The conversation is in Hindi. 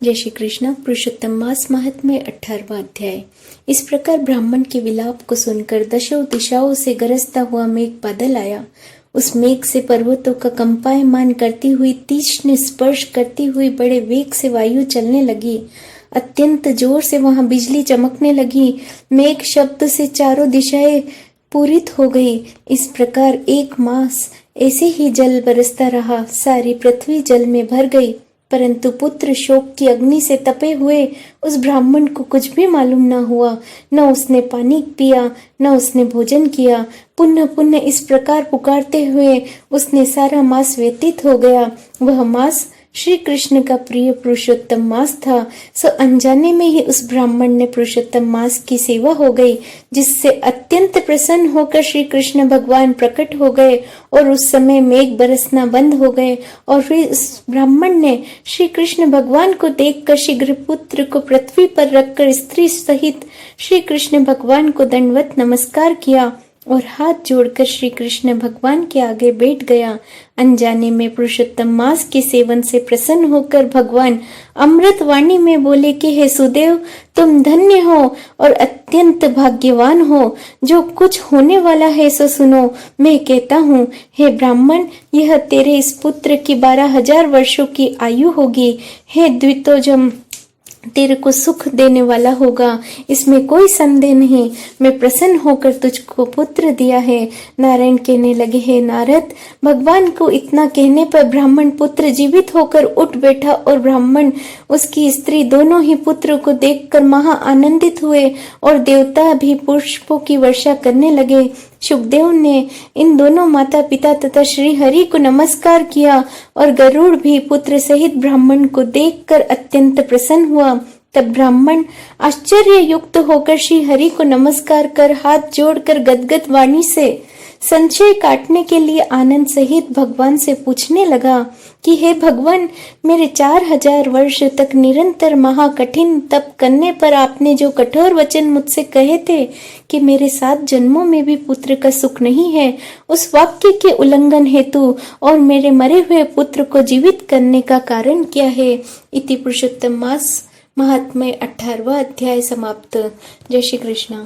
जय श्री कृष्ण। पुरुषोत्तम मास महात्म्य 18वां अध्याय। इस प्रकार ब्राह्मण के विलाप को सुनकर दशों दिशाओं से गरजता हुआ मेघ बादल आया। उस मेघ से पर्वतों का कंपायमान करती हुई, तीक्ष्ण स्पर्श करती हुई बड़े वेग से वायु चलने लगी। अत्यंत जोर से वहां बिजली चमकने लगी। मेघ शब्द से चारों दिशाएं पूरित हो गई। इस प्रकार 1 मास ऐसे ही जल बरसता रहा। सारी पृथ्वी जल में भर गई, परंतु पुत्र शोक की अग्नि से तपे हुए उस ब्राह्मण को कुछ भी मालूम न हुआ। न उसने पानी पिया, न उसने भोजन किया। पुनः पुनः इस प्रकार पुकारते हुए उसने सारा मास व्यतीत हो गया। वह मास श्री कृष्ण का प्रिय पुरुषोत्तम मास था। सो अनजाने में ही उस ब्राह्मण ने पुरुषोत्तम मास की सेवा हो गई, जिससे अत्यंत प्रसन्न होकर श्री कृष्ण भगवान प्रकट हो गए और उस समय मेघ बरसना बंद हो गए। और फिर उस ब्राह्मण ने श्री कृष्ण भगवान को देखकर शीघ्र पुत्र को पृथ्वी पर रखकर स्त्री सहित श्री कृष्ण भगवान को दंडवत नमस्कार किया और हाथ जोड़कर श्री कृष्ण भगवान के आगे बैठ गया। अनजाने में पुरुषोत्तम मास के सेवन से प्रसन्न होकर भगवान अमृत वाणी में बोले कि हे सुदेव, तुम धन्य हो और अत्यंत भाग्यवान हो। जो कुछ होने वाला है सो सुनो। मैं कहता हूँ, हे ब्राह्मण, यह तेरे इस पुत्र की 12,000 वर्षों की आयु होगी। हे द्वितोजम, तेरे को सुख देने वाला होगा, इसमें कोई संदेह नहीं। मैं प्रसन्न होकर तुझको पुत्र दिया है। नारायण कहने लगे, हे नारद, भगवान को इतना कहने पर ब्राह्मण पुत्र जीवित होकर उठ बैठा और ब्राह्मण उसकी स्त्री दोनों ही पुत्र को देखकर महा आनंदित हुए और देवता भी पुष्पों की वर्षा करने लगे। शुकदेव ने इन दोनों माता पिता तथा श्री हरि को नमस्कार किया और गरुड़ भी पुत्र सहित ब्राह्मण को देखकर अत्यंत प्रसन्न हुआ। तब ब्राह्मण आश्चर्य युक्त होकर श्री हरि को नमस्कार कर हाथ जोड़कर गदगद वाणी से संशय काटने के लिए आनंद सहित भगवान से पूछने लगा कि हे भगवान, मेरे 4,000 वर्ष तक निरंतर महाकठिन तप करने पर आपने जो कठोर वचन मुझसे कहे थे कि मेरे 7 जन्मों में भी पुत्र का सुख नहीं है, उस वाक्य के उल्लंघन हेतु और मेरे मरे हुए पुत्र को जीवित करने का कारण क्या है। इति पुरुषोत्तम मास महात्म्य 18वां अध्याय समाप्त। जय श्री कृष्ण।